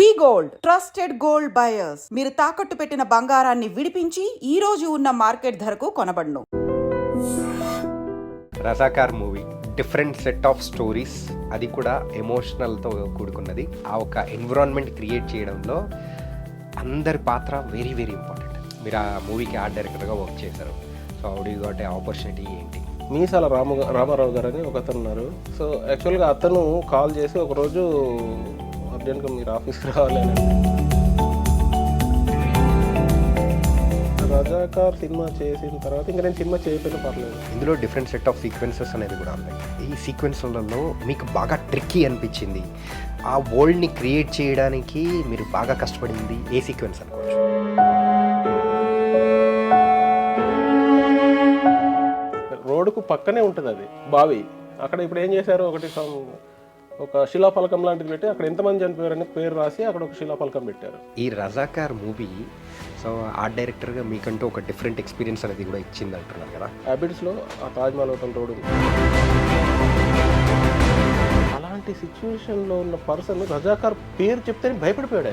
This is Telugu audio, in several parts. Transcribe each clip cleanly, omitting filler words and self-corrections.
వి గోల్డ్ ట్రస్టెడ్ గోల్డ్ బయర్స్. మీరు తాకట్టు పెట్టిన బంగారాన్ని విడిపించి ఈ రోజు ఉన్న మార్కెట్ ధరకు కొనబడును. Razakar movie different set of stories, అది కూడా ఎమోషనల్తో కూడుకున్నది. ఆ ఒక ఎన్విరాన్మెంట్ క్రియేట్ చేయడంలో అందరి పాత్ర వెరీ వెరీ ఇంపార్టెంట్. మీరు ఆ మూవీకి ఆర్ట్ డైరెక్టర్గా వర్క్ చేశారు. So how do you got a opportunity ఏంటి? మీసాల రామారావు గారు అని ఒక అతను ఉన్నారు. సో యాక్చువల్గా అతను కాల్ చేసి ఒకరోజు అర్జెంట్గా మీరు ఆఫీస్కి రావాలి అని. రజాకార్ సినిమా చేసిన తర్వాత ఇంకా నేను సినిమా చేయకపోయినా పర్లేదు. ఇందులో డిఫరెంట్ సెట్ ఆఫ్ సీక్వెన్సెస్ అనేది కూడా ఉన్నాయి. ఈ సీక్వెన్స్లలో మీకు బాగా ట్రిక్కీ అనిపించింది, ఆ వరల్డ్ని క్రియేట్ చేయడానికి మీరు బాగా కష్టపడింది ఏ సీక్వెన్స్ అనుకోవచ్చు? రోడ్డుకు పక్కనే ఉంటుంది అది బావి. అక్కడ ఇప్పుడు ఏం చేశారు, ఒక శిలాఫలకం లాంటిది పెట్టి అక్కడ ఎంతమంది చనిపోయారని పేరు రాసి అక్కడ ఒక శిలాఫలకం పెట్టారు. ఈ రజాకార్ మూవీ సో ఆర్ట్ డైరెక్టర్గా మీకంటూ ఒక డిఫరెంట్ ఎక్స్పీరియన్స్ అనేది కూడా ఇచ్చింది అంటున్నారు కదా. హ్యాబిట్స్లో ఆ తాజ్మహల్ హోటల్ రోడ్ ఉంది. అలాంటి సిచ్యువేషన్లో ఉన్న పర్సన్ రజాకార్ పేరు చెప్తే భయపడిపోయాడు.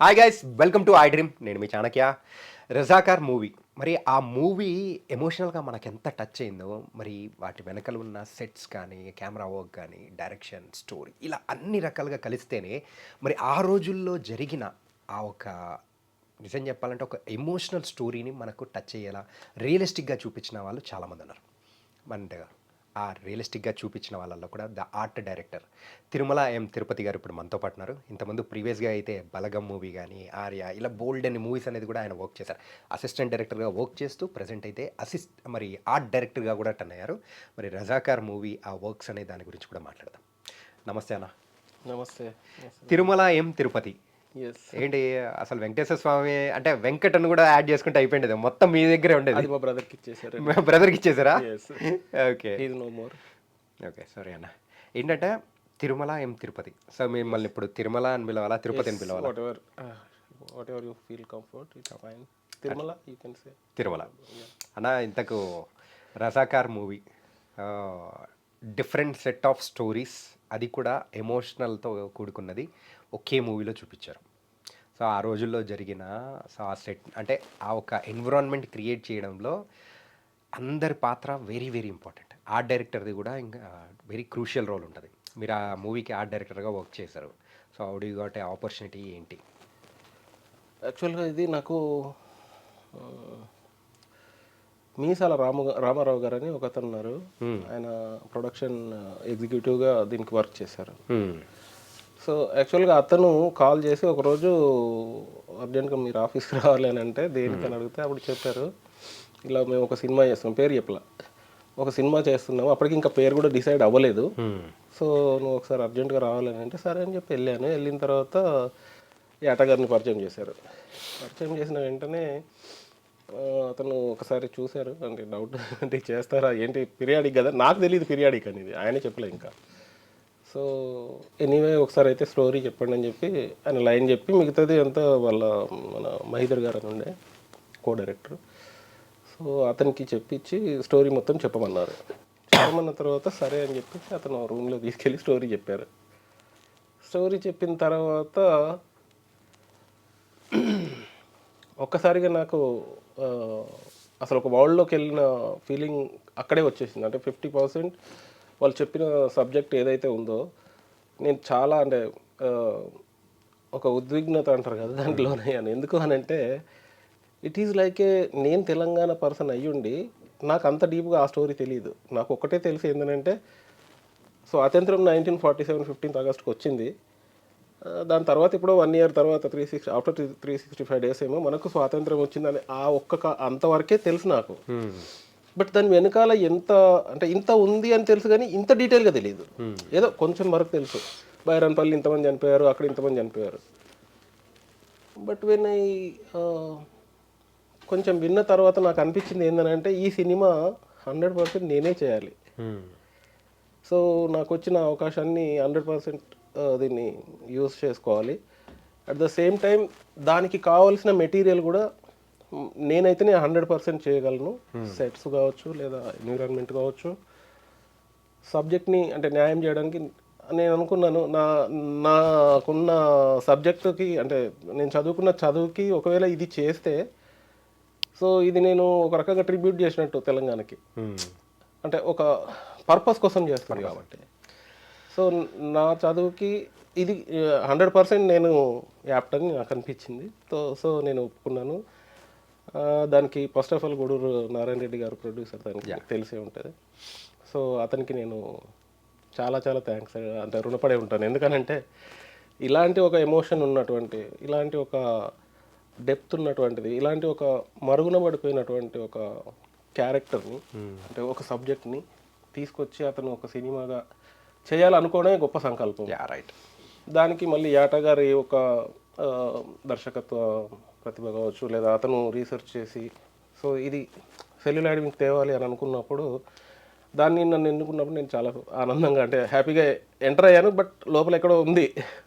Hi guys, welcome to I dream. నేను మీ చాణక్య. రజాకార్ మూవీ, మరి ఆ మూవీ ఎమోషనల్గా మనకు ఎంత టచ్ అయిందో, మరి వాటి వెనకలు ఉన్న సెట్స్ కానీ, కెమెరా వర్క్ కానీ, డైరెక్షన్, స్టోరీ, ఇలా అన్ని రకాలుగా కలిస్తేనే మరి ఆ రోజుల్లో జరిగిన ఆ ఒక నిజం చెప్పాలంటే ఒక ఎమోషనల్ స్టోరీని మనకు టచ్ అయ్యేలా రియలిస్టిక్గా చూపించిన వాళ్ళు చాలామంది ఉన్నారు. అంటే ఆ రియలిస్టిక్గా చూపించిన వాళ్ళల్లో కూడా ద ఆర్ట్ డైరెక్టర్ తిరుమల ఎం తిరుపతి గారు ఇప్పుడు మనతో పాటు ఉన్నారు. ఇంతకుముందు ప్రీవియస్గా అయితే బలగం మూవీ కానీ, ఆర్య, ఇలా బోల్డ్ అనే మూవీస్ అనేది కూడా ఆయన వర్క్ చేశారు. అసిస్టెంట్ డైరెక్టర్గా వర్క్ చేస్తూ ప్రజెంట్ అయితే మరి ఆర్ట్ డైరెక్టర్గా కూడా టర్న్ అయ్యారు. మరి రజాకార్ మూవీ ఆ వర్క్స్ అనే దాని గురించి కూడా మాట్లాడదాం. నమస్తే అన్న. నమస్తే. తిరుమల ఎం తిరుపతి ఏంటి అసలు? వెంకటేశ్వర స్వామి అంటే వెంకటను కూడా యాడ్ చేసుకుంటే అయిపోయింది, మొత్తం మీ దగ్గరే ఉండేది. మా బ్రదర్కి ఇచ్చేసారు. బ్రదర్కి ఇచ్చేసారా? ఓకే ఓకే, సరే అన్న. ఏంటంటే తిరుమల ఎం తిరుపతి, సో మిమ్మల్ని ఇప్పుడు తిరుమల అని పిలవాలా, తిరుపతి అని పిలవాలా? whatever you feel comfort, it's fine. Tirumala you can say. Tirumala అన్న. ఇంతకు Razakar movie different set of stories, అది కూడా ఎమోషనల్తో కూడుకున్నది, ఒకే మూవీలో చూపించారు. సో ఆ రోజుల్లో జరిగిన సో ఆ సెట్ అంటే ఆ ఒక ఎన్విరాన్మెంట్ క్రియేట్ చేయడంలో అందరి పాత్ర వెరీ వెరీ ఇంపార్టెంట్. ఆర్ట్ డైరెక్టర్ది కూడా ఇంకా వెరీ క్రూషియల్ రోల్ ఉంటుంది. మీరు ఆ మూవీకి ఆర్ట్ డైరెక్టర్గా వర్క్ చేశారు. So how do you got a opportunity ఏంటి? యాక్చువల్గా ఇది నాకు మీసాల రామారావు గారు అని ఒక అతను ఉన్నారు. ఆయన ప్రొడక్షన్ ఎగ్జిక్యూటివ్గా దీనికి వర్క్ చేశారు. సో యాక్చువల్గా అతను కాల్ చేసి ఒకరోజు అర్జెంట్గా మీరు ఆఫీస్కి రావాలి అని అంటే దేనికని అడిగితే అప్పుడు చెప్పారు, ఇలా మేము ఒక సినిమా చేస్తున్నాం, పేరు చెప్పలా, ఒక సినిమా చేస్తున్నాము, అప్పటికి ఇంకా పేరు కూడా డిసైడ్ అవ్వలేదు. సో నువ్వు ఒకసారి అర్జెంటుగా రావాలని అంటే సరే అని చెప్పి వెళ్ళాను. వెళ్ళిన తర్వాత ఈ ఆటగారిని పరిచయం చేశారు. పరిచయం చేసిన వెంటనే అతను ఒకసారి చూశారు, అంటే డౌట్ అంటే చేస్తారా ఏంటి, పీరియాడిక్ కదా, నాకు తెలియదు పీరియాడిక్ అనేది, ఆయనే చెప్పలే ఇంకా. సో ఎనీవే ఒకసారి అయితే స్టోరీ చెప్పండి అని చెప్పి ఆయన లైన్ చెప్పి మిగతాది అంతా మన మహీధర్ గారు అని ఉండే కో డైరెక్టర్, సో అతనికి చెప్పించి స్టోరీ మొత్తం చెప్పమన్నారు. చెప్పమన్న తర్వాత సరే అని చెప్పేసి అతను రూమ్లో తీసుకెళ్ళి స్టోరీ చెప్పారు. స్టోరీ చెప్పిన తర్వాత ఒక్కసారిగా నాకు అసలు ఒక వరల్డ్లోకి వెళ్ళిన ఫీలింగ్ అక్కడే వచ్చేసింది. అంటే 50% వాళ్ళు చెప్పిన సబ్జెక్ట్ ఏదైతే ఉందో నేను చాలా అంటే ఒక ఉద్విగ్నత అంటారు కదా, దాంట్లోనే అని. ఎందుకు అని అంటే ఇట్ ఈజ్ లైక్ నేను తెలంగాణ పర్సన్ అయ్యుండి నాకు అంత డీప్గా ఆ స్టోరీ తెలియదు. నాకు ఒక్కటే తెలిసి ఏంటంటే స్వాతంత్రం 1947 15th ఆగస్ట్కి వచ్చింది. దాని తర్వాత ఇప్పుడు 1 year తర్వాత ఆఫ్టర్ 365 days ఏమో మనకు స్వాతంత్రం వచ్చిందని ఆ అంతవరకే తెలుసు నాకు. బట్ దాని వెనకాల ఎంత అంటే ఇంత ఉంది అని తెలుసు కానీ ఇంత డీటెయిల్గా తెలియదు. ఏదో కొంచెం వరకు తెలుసు, బైరన్పల్లి ఇంతమంది చనిపోయారు, అక్కడ ఇంతమంది చనిపోయారు. బట్ వెన్ ఐ కొంచెం విన్న తర్వాత నాకు అనిపించింది ఏంటంటే ఈ సినిమా 100% నేనే చేయాలి. సో నాకు వచ్చిన అవకాశాన్ని 100% దీన్ని యూజ్ చేసుకోవాలి. అట్ ద సేమ్ టైం దానికి కావాల్సిన మెటీరియల్ కూడా నేనైతే నేను 100% చేయగలను. సెట్స్ కావచ్చు లేదా ఎన్విరాన్మెంట్ కావచ్చు, సబ్జెక్ట్ని అంటే న్యాయం చేయడానికి నేను అనుకున్నాను. నాకున్న సబ్జెక్టుకి అంటే నేను చదువుకున్న చదువుకి ఒకవేళ ఇది చేస్తే సో ఇది నేను ఒక రకంగా ట్రిబ్యూట్ చేసినట్టు తెలంగాణకి. అంటే ఒక పర్పస్ కోసం చేస్తాను కాబట్టి. సో నా చదువుకి ఇది 100% నేను యాప్ట్ అని నాకు అనిపించింది. సో నేను ఒప్పుకున్నాను. దానికి first of all Guduru Narayana Reddy garu producer, దానికి తెలిసే ఉంటుంది. సో అతనికి నేను చాలా చాలా థ్యాంక్స్ అంటే రుణపడే ఉంటాను. ఎందుకనంటే ఇలాంటి ఒక ఎమోషన్ ఉన్నటువంటి, ఇలాంటి ఒక డెప్త్ ఉన్నటువంటిది, ఇలాంటి ఒక మరుగున పడిపోయినటువంటి ఒక క్యారెక్టర్ని అంటే ఒక సబ్జెక్ట్ని తీసుకొచ్చి అతను ఒక సినిమాగా చేయాలనుకోవడమే గొప్ప సంకల్పం. రైట్. దానికి మళ్ళీ యాట గారి ఒక దర్శకత్వ ప్రతిభ కావచ్చు, లేదా అతను రీసెర్చ్ చేసి సో ఇది సెల్యులాయిడ్ మీకు తేవాలి అని అనుకున్నప్పుడు దాన్ని నన్ను ఎన్నుకున్నప్పుడు నేను చాలా ఆనందంగా అంటే హ్యాపీగా ఎంటర్ అయ్యాను. బట్ లోపల ఎక్కడో ఉంది,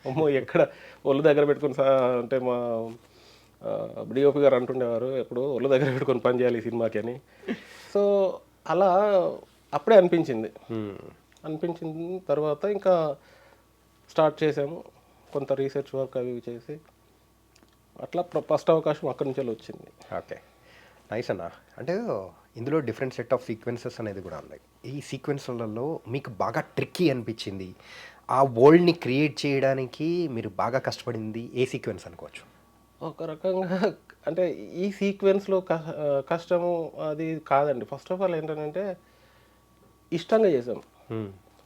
అమ్మో ఎక్కడ ఒళ్ళు దగ్గర పెట్టుకుని అంటే మా డిఓపి గారు అంటుండేవారు ఎప్పుడు ఒళ్ళు దగ్గర పెట్టుకొని పని చేయాలి ఈ సినిమాకి అని. సో అలా అప్పుడే అనిపించింది. తర్వాత ఇంకా స్టార్ట్ చేసాము, కొంత రీసెర్చ్ వర్క్ అవి చేసి అట్లా ఫస్ట్ అవకాశం అక్కడి నుంచి వచ్చింది. ఓకే, నైస్ అన్న. అంటే ఇందులో డిఫరెంట్ సెట్ ఆఫ్ సీక్వెన్సెస్ అనేది కూడా ఉన్నాయి. ఈ సీక్వెన్స్లలో మీకు బాగా ట్రిక్కీ అనిపించింది, ఆ వరల్డ్ని క్రియేట్ చేయడానికి మీరు బాగా కష్టపడింది ఏ సీక్వెన్స్ అనుకోవచ్చు? ఒక రకంగా అంటే ఈ సీక్వెన్స్లో కష్టము అది కాదండి. ఫస్ట్ ఆఫ్ ఆల్ ఏంటంటే ఇష్టంగా చేసాం.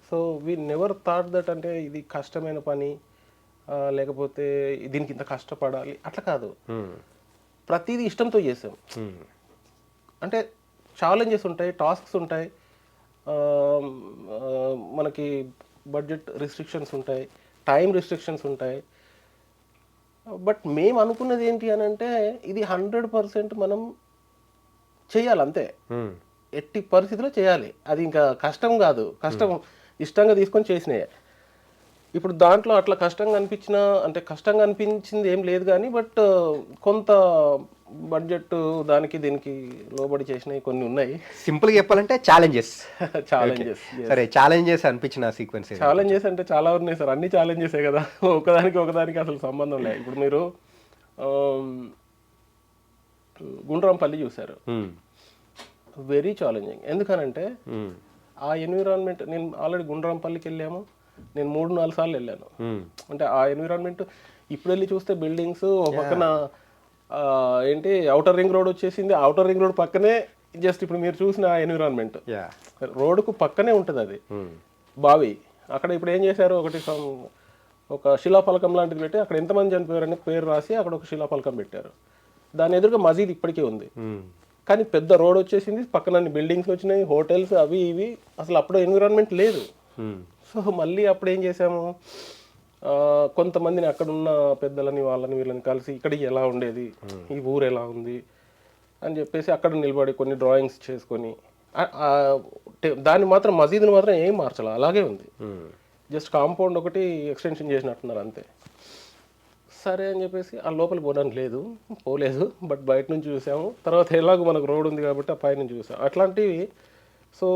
So we never thought that అంటే ఇది కష్టమైన పని లేకపోతే దీనికి ఇంత కష్టపడాలి అట్లా కాదు. ప్రతిదీ ఇష్టంతో చేసాం. అంటే ఛాలెంజెస్ ఉంటాయి, టాస్క్స్ ఉంటాయి, మనకి బడ్జెట్ రిస్ట్రిక్షన్స్ ఉంటాయి, టైం రిస్ట్రిక్షన్స్ ఉంటాయి. బట్ మేము అనుకున్నది ఏంటి అని అంటే ఇది 100% మనం చేయాలి అంతే, ఎట్టి పరిస్థితిలో చేయాలి. అది ఇంకా కష్టం కాదు, కష్టం ఇష్టంగా తీసుకొని చేసినాయే. ఇప్పుడు దాంట్లో అట్లా కష్టంగా అనిపించింది ఏం లేదు కానీ బట్ కొంత బడ్జెట్ దానికి దీనికి లోబడి చేసినవి కొన్ని ఉన్నాయి. సింపుల్గా చెప్పాలంటే ఛాలెంజెస్. సరే, ఛాలెంజెస్ అనిపించిన సీక్వెన్స్. ఛాలెంజెస్ అంటే చాలా ఉన్నాయి సార్, అన్ని ఛాలెంజెసే కదా, ఒకదానికి అసలు సంబంధం లేదు. ఇప్పుడు మీరు గుండ్రాంపల్లి చూశారు, వెరీ ఛాలెంజింగ్. ఎందుకనంటే ఆ ఎన్విరాన్మెంట్, నేను ఆల్రెడీ గుండ్రాంపల్లికి వెళ్ళాము, నేను 3-4 సార్లు వెళ్ళాను. అంటే ఆ ఎన్విరాన్మెంట్ ఇప్పుడు వెళ్ళి చూస్తే బిల్డింగ్స్ ఒక పక్కన ఏంటి ఔటర్ రింగ్ రోడ్ వచ్చేసింది, ఔటర్ రింగ్ రోడ్ పక్కనే జస్ట్ ఇప్పుడు మీరు చూసిన ఆ ఎన్విరాన్మెంట్ రోడ్డుకు పక్కనే ఉంటుంది అది బావి. అక్కడ ఇప్పుడు ఏం చేశారు, ఒక శిలాఫలకం లాంటిది పెట్టి అక్కడ ఎంతమంది చనిపోయారని పేరు రాసి అక్కడ ఒక శిలాఫలకం పెట్టారు. దాని ఎదురుగా మసీద్ ఇప్పటికే ఉంది, కానీ పెద్ద రోడ్ వచ్చేసింది, పక్కన అన్ని బిల్డింగ్స్ వచ్చినాయి, హోటల్స్ అవి ఇవి, అసలు అప్పుడు ఎన్విరాన్మెంట్ లేదు. సో మళ్ళీ అప్పుడు ఏం చేసాము, కొంతమందిని అక్కడున్న పెద్దలని వీళ్ళని కలిసి ఇక్కడ ఎలా ఉండేది, ఈ ఊరు ఎలా ఉంది అని చెప్పేసి అక్కడ నిలబడి కొన్ని డ్రాయింగ్స్ చేసుకొని దాన్ని మాత్రం మసీదుని మాత్రం ఏం మార్చాలి, అలాగే ఉంది. జస్ట్ కాంపౌండ్ ఒకటి ఎక్స్టెన్షన్ చేసినట్టున్నారు అంతే. సరే అని చెప్పేసి ఆ లోపల పోలేదు, బట్ బయట నుంచి చూసాము. తర్వాత ఎలాగో మనకు రోడ్ ఉంది కాబట్టి ఆ పై నుంచి చూసాము అట్లాంటివి. సో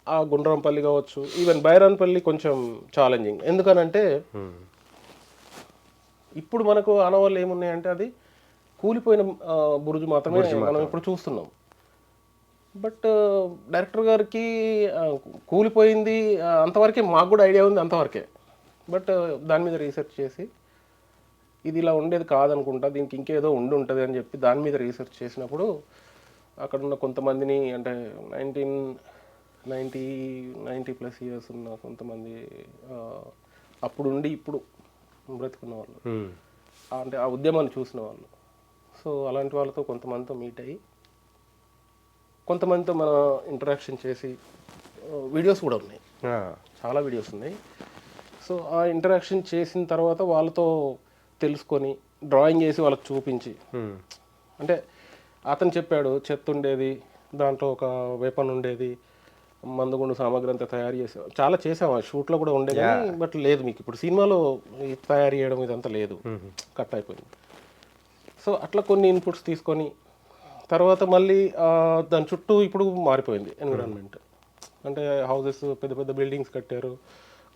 ఆ గుండ్రాంపల్లి కావచ్చు, ఈవెన్ బైరాన్పల్లి కొంచెం ఛాలెంజింగ్. ఎందుకనంటే ఇప్పుడు మనకు ఆనవాళ్ళు ఏమున్నాయంటే అది కూలిపోయిన బురుజు మాత్రమే మనం ఇప్పుడు చూస్తున్నాం. బట్ డైరెక్టర్ గారికి కూలిపోయింది అంతవరకే, మాకు కూడా ఐడియా ఉంది అంతవరకే. బట్ దాని మీద రీసెర్చ్ చేసి ఇది ఇలా ఉండేది కాదనుకుంటా, దీనికి ఇంకేదో ఉంటుంది అని చెప్పి దాని మీద రీసెర్చ్ చేసినప్పుడు అక్కడ ఉన్న కొంతమందిని అంటే 90+ ఇయర్స్ ఉన్న కొంతమంది అప్పుడుండి ఇప్పుడు బ్రతుకున్న వాళ్ళు, అంటే ఆ ఉద్యమాన్ని చూసిన వాళ్ళు. సో అలాంటి వాళ్ళతో కొంతమందితో మీట్ అయ్యి కొంతమందితో మన ఇంటరాక్షన్ చేసి వీడియోస్ కూడా ఉన్నాయి, చాలా వీడియోస్ ఉన్నాయి. సో ఆ ఇంటరాక్షన్ చేసిన తర్వాత వాళ్ళతో తెలుసుకొని డ్రాయింగ్ చేసి వాళ్ళకి చూపించి, అంటే అతను చెప్పాడు చెత్త ఉండేది, దాంట్లో ఒక వెపన్ ఉండేది, మందుగుండు సామాగ్రి అంతా తయారు చేసాం, చాలా చేసాం, ఆ షూట్లో కూడా ఉండే కానీ బట్ లేదు మీకు ఇప్పుడు సినిమాలో తయారు చేయడం ఇదంతా లేదు, కట్ అయిపోయింది. సో అట్లా కొన్ని ఇన్పుట్స్ తీసుకొని తర్వాత మళ్ళీ దాని చుట్టూ ఇప్పుడు మారిపోయింది ఎన్విరాన్మెంట్. అంటే హౌసెస్ పెద్ద పెద్ద బిల్డింగ్స్ కట్టారు,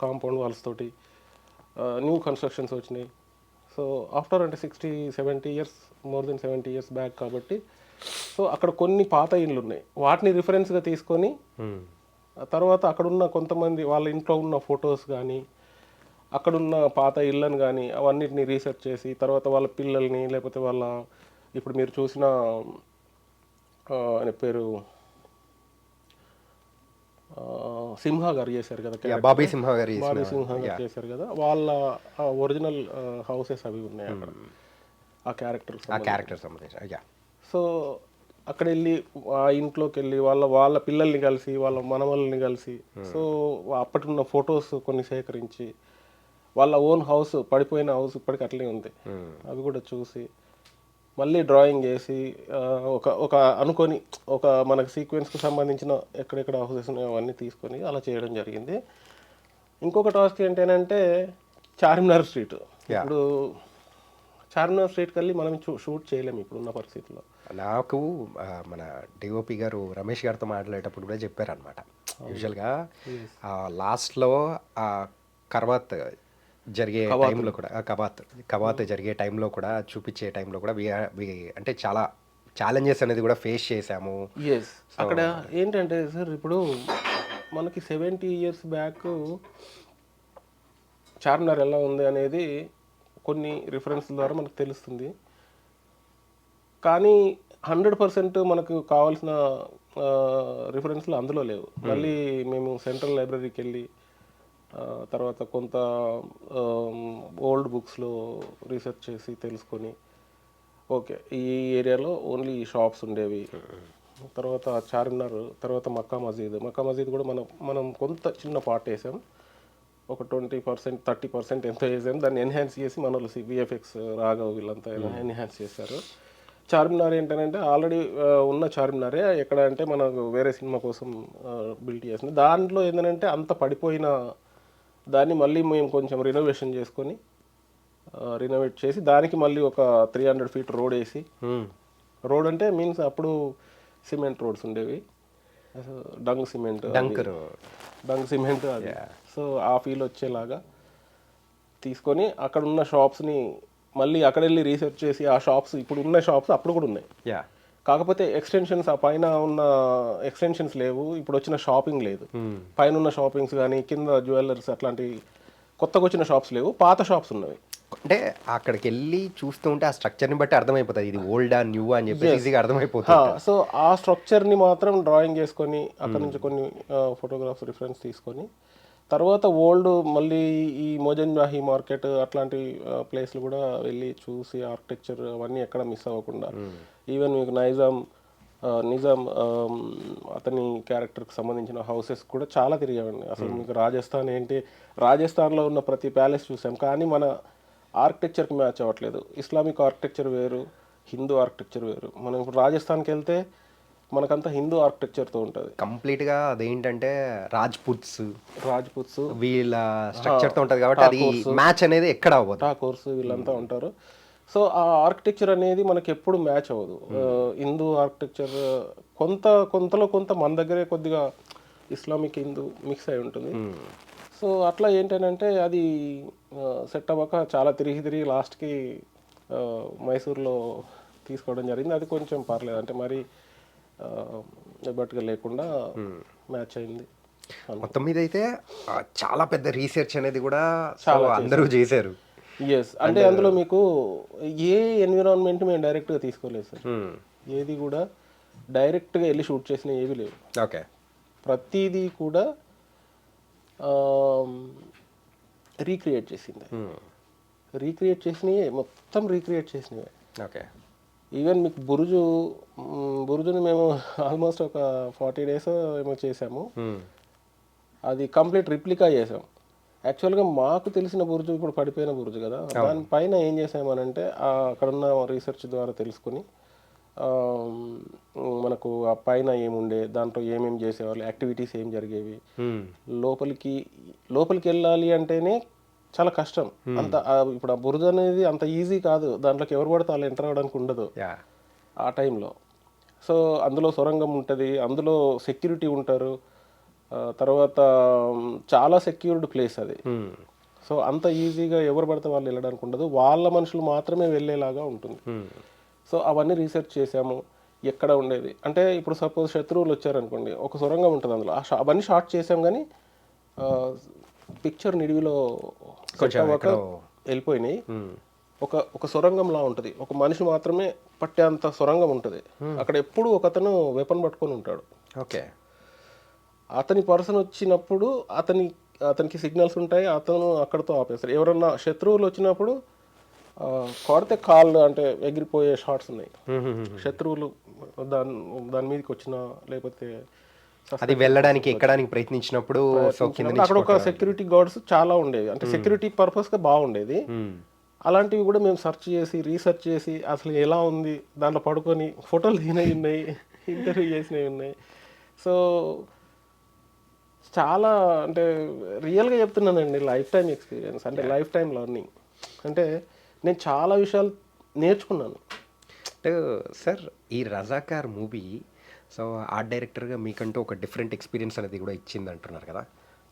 కాంపౌండ్ వాల్స్ తోటి, న్యూ కన్స్ట్రక్షన్స్ వచ్చినాయి. సో ఆఫ్టర్ అంటే 60-70 years, more than 70 years back కాబట్టి, సో అక్కడ కొన్ని పాత ఇండ్లు ఉన్నాయి, వాటిని రిఫరెన్స్గా తీసుకొని తర్వాత అక్కడున్న కొంతమంది వాళ్ళ ఇంట్లో ఉన్న ఫొటోస్ కానీ అక్కడున్న పాత ఇళ్ళని కానీ అవన్నిటిని రీసెర్చ్ చేసి తర్వాత వాళ్ళ పిల్లల్ని లేకపోతే వాళ్ళ ఇప్పుడు మీరు చూసిన ఆయన పేరు సింహ గారు చేశారు కదా, బాబీ సింహ గారు బాబీ సింహ గారు చేశారు కదా, వాళ్ళ ఒరిజినల్ హౌసెస్ అవి ఉన్నాయి అక్కడ ఆ క్యారెక్టర్ సంబంధించి. సో అక్కడ వెళ్ళి ఆ ఇంట్లోకి వెళ్ళి వాళ్ళ పిల్లల్ని కలిసి వాళ్ళ మనవల్ని కలిసి సో అప్పటి ఉన్న ఫొటోస్ కొన్ని సేకరించి వాళ్ళ ఓన్ హౌస్, పడిపోయిన హౌస్ ఇప్పటికి అట్లే ఉంది, అవి కూడా చూసి మళ్ళీ డ్రాయింగ్ చేసి ఒక అనుకొని ఒక మనకు సీక్వెన్స్కి సంబంధించిన ఎక్కడెక్కడ హౌసెస్ ఉన్నాయో అవన్నీ తీసుకొని అలా చేయడం జరిగింది. ఇంకొక టాస్క్ ఏంటంటే చార్మినార్ స్ట్రీట్. ఇప్పుడు చార్మినార్ స్ట్రీట్కి వెళ్ళి మనం షూట్ చేయలేము ఇప్పుడున్న పరిస్థితుల్లో. నాకు మన డిఓపి గారు రమేష్ గారితో మాట్లాడేటప్పుడు కూడా చెప్పారనమాట, యూజువల్గా లాస్ట్లో కర్వాత్ జరిగే టైంలో కూడా కవాత్ జరిగే టైంలో కూడా చూపించే టైంలో కూడా అంటే చాలా ఛాలెంజెస్ అనేది కూడా ఫేస్ చేసాము. అక్కడ ఏంటంటే సార్ ఇప్పుడు మనకి 70 ఇయర్స్ బ్యాక్ చార్మినార్ ఎలా ఉంది అనేది కొన్ని రిఫరెన్స్ ద్వారా మనకు తెలుస్తుంది, కానీ 100% మనకు కావాల్సిన రిఫరెన్స్లు అందులో లేవు. మళ్ళీ మేము సెంట్రల్ లైబ్రరీకి వెళ్ళి తర్వాత కొంత ఓల్డ్ బుక్స్లో రీసెర్చ్ చేసి తెలుసుకొని ఓకే ఈ ఏరియాలో ఓన్లీ షాప్స్ ఉండేవి. తర్వాత చార్మినార్, తర్వాత మక్కా మసీద్ కూడా మనం కొంత చిన్న పార్ట్ వేసాం, ఒక 20% 30% ఎంతో వేసాం, దాన్ని ఎన్హాన్స్ చేసి మన వాళ్ళు విఎఫ్ఎక్స్ రాఘవ్ వీళ్ళంతా ఎన్హాన్స్ చేశారు. చార్మినార్ ఏంటంటే ఆల్రెడీ ఉన్న చార్మినారే, ఎక్కడ అంటే మనకు వేరే సినిమా కోసం బిల్డ్ చేసింది. దాంట్లో ఏంటంటే అంత పడిపోయిన దాన్ని మళ్ళీ మేము కొంచెం రినోవేట్ చేసి దానికి మళ్ళీ ఒక 300 feet రోడ్ వేసి, రోడ్ అంటే మీన్స్ అప్పుడు సిమెంట్ రోడ్స్ ఉండేవి, డంగ్ సిమెంట్ అది. సో ఆ ఫీల్ వచ్చేలాగా తీసుకొని అక్కడ ఉన్న షాప్స్ని మళ్ళీ అక్కడ వెళ్ళి రీసెర్చ్ చేసి ఆ షాప్స్ ఇప్పుడు ఉన్న షాప్స్ అప్పుడు కూడా ఉన్నాయి, కాకపోతే ఎక్స్టెన్షన్స్ ఆ పైన ఉన్న ఎక్స్టెన్షన్స్ లేవు, ఇప్పుడు వచ్చిన షాపింగ్ లేదు, పైన ఉన్న షాపింగ్స్ కానీ కింద జ్యువెలర్స్ అట్లాంటి కొత్తగా వచ్చిన షాప్స్ లేవు, పాత షాప్స్ ఉన్నవి. అంటే అక్కడికి వెళ్ళి చూస్తూ ఉంటే ఆ స్ట్రక్చర్ని బట్టి అర్థమైపోతుంది ఇది ఓల్డా న్యూ అని చెప్పి ఈజీగా అర్థమైపోతుంది. సో ఆ స్ట్రక్చర్ని మాత్రం డ్రాయింగ్ చేసుకొని అక్కడ నుంచి కొన్ని ఫోటోగ్రాఫ్స్ రిఫరెన్స్ తీసుకొని తర్వాత ఓల్డ్ మళ్ళీ ఈ మోజన్జాహి మార్కెట్ అట్లాంటి ప్లేస్లు కూడా వెళ్ళి చూసి ఆర్కిటెక్చర్ అవన్నీ ఎక్కడ మిస్ అవ్వకుండా, ఈవెన్ మీకు నిజాం అతని క్యారెక్టర్కి సంబంధించిన హౌసెస్ కూడా చాలా తిరిగామండి. అసలు మీకు రాజస్థాన్ ఏంటి, రాజస్థాన్లో ఉన్న ప్రతి ప్యాలెస్ చూసాం, కానీ మన ఆర్కిటెక్చర్కి మ్యాచ్ అవ్వట్లేదు. ఇస్లామిక్ ఆర్కిటెక్చర్ వేరు, హిందూ ఆర్కిటెక్చర్ వేరు. మనం ఇప్పుడు రాజస్థాన్కి వెళ్తే మనకంతా హిందూ ఆర్కిటెక్చర్తో ఉంటుంది కంప్లీట్గా. అదేంటంటే రాజ్పుట్స్ వీళ్ళ వీళ్ళంతా స్ట్రక్చర్తో ఉంటుంది కాబట్టి అది మ్యాచ్ అనేది ఎక్కడ అవ్వదు, కోర్సు వీళ్ళంతా ఉంటారు. సో ఆ ఆర్కిటెక్చర్ అనేది మనకి ఎప్పుడు మ్యాచ్ అవ్వదు. హిందూ ఆర్కిటెక్చర్ కొంతలో కొంత మన దగ్గరే కొద్దిగా ఇస్లామిక్ హిందూ మిక్స్ అయి ఉంటుంది. సో అట్లా ఏంటంటే అది సెట్ అవ్వక చాలా తిరిగి లాస్ట్కి మైసూర్లో తీసుకోవడం జరిగింది. అది కొంచెం పర్లేదు, అంటే మరి బట్గా లేకుండా మ్యాచ్ అయింది. మొత్తం మీద అయితే చాలా పెద్ద రీసెర్చ్ అనేది కూడా అందరూ చేశారు. అంటే అందులో మీకు ఏ ఎన్విరాన్మెంట్ మేము డైరెక్ట్గా తీసుకోలేదు సార్, ఏది కూడా డైరెక్ట్గా వెళ్ళి షూట్ చేసిన ఏవి లేవు. ఓకే, ప్రతిదీ కూడా రీక్రియేట్ చేసింది, మొత్తం రీక్రియేట్ చేసినవే. ఓకే, ఈవెన్ మీకు బురుజుని మేము ఆల్మోస్ట్ ఒక 40 days ఏమో చేసాము, అది కంప్లీట్ రిప్లికా చేసాం. యాక్చువల్గా మాకు తెలిసిన బురుజు ఇప్పుడు పడిపోయిన బురుజు కదా, దానిపైన ఏం చేసామనంటే అక్కడున్న రీసెర్చ్ ద్వారా తెలుసుకుని మనకు ఆ పైన ఏముండే, దాంట్లో ఏమేమి చేసేవాళ్ళు, యాక్టివిటీస్ ఏం జరిగేవి, లోపలికి వెళ్ళాలి అంటేనే చాలా కష్టం. అంత ఇప్పుడు ఆ బురుజు అనేది అంత ఈజీ కాదు, దాంట్లోకి ఎవరు పడితే వాళ్ళు ఎంటర్ అవ్వడానికి ఉండదు ఆ టైంలో. సో అందులో సొరంగం ఉంటుంది, అందులో సెక్యూరిటీ ఉంటారు, తర్వాత చాలా సెక్యూర్డ్ ప్లేస్ అది. సో అంత ఈజీగా ఎవరు పడితే వాళ్ళు వెళ్ళడానికి ఉండదు, వాళ్ళ మనుషులు మాత్రమే వెళ్ళేలాగా ఉంటుంది. సో అవన్నీ రీసెర్చ్ చేసాము. ఎక్కడ ఉండేది అంటే ఇప్పుడు సపోజ్ శత్రువులు వచ్చారనుకోండి, ఒక సొరంగం ఉంటుంది అందులో, అవన్నీ షార్ట్ చేసాం కానీ పిక్చర్ నిడివిలో సెట్ అవ్వక వెళ్ళిపోయినాయి. ఒక సొరంగంలా ఉంటుంది, ఒక మనిషి మాత్రమే పట్టేంత సొరంగం ఉంటుంది. అక్కడ ఎప్పుడు ఒకతను వెపన్ పట్టుకొని ఉంటాడు. ఓకే. అతని పర్సన్ వచ్చినప్పుడు అతనికి సిగ్నల్స్ ఉంటాయి, అతను అక్కడతో ఆపేస్తారు. ఎవరన్నా శత్రువులు వచ్చినప్పుడు కొడితే కాళ్ళు అంటే ఎగిరిపోయే షాట్స్ ఉన్నాయి. శత్రువులు దాని మీదకి వచ్చినా లేకపోతే అది వెళ్ళడానికి ఎక్కడానికి ప్రయత్నించినప్పుడు అక్కడ ఒక సెక్యూరిటీ గార్డ్స్ చాలా ఉండేవి, అంటే సెక్యూరిటీ పర్పస్గా బాగుండేది. అలాంటివి కూడా మేము రీసెర్చ్ చేసి అసలు ఎలా ఉంది దాంట్లో పడుకొని ఫోటోలు దిగినవి ఉన్నాయి, ఇంటర్వ్యూ చేసినవి ఉన్నాయి. సో చాలా అంటే రియల్గా చెప్తున్నానండి, లైఫ్ టైం ఎక్స్పీరియన్స్, అంటే లైఫ్ టైం లెర్నింగ్. అంటే నేను చాలా విషయాలు నేర్చుకున్నాను. సార్ ఈ రజాకార్ మూవీ సో ఆర్ట్ డైరెక్టర్గా మీకంటూ ఒక డిఫరెంట్ ఎక్స్పీరియన్స్ అనేది కూడా ఇచ్చింది అంటున్నారు కదా.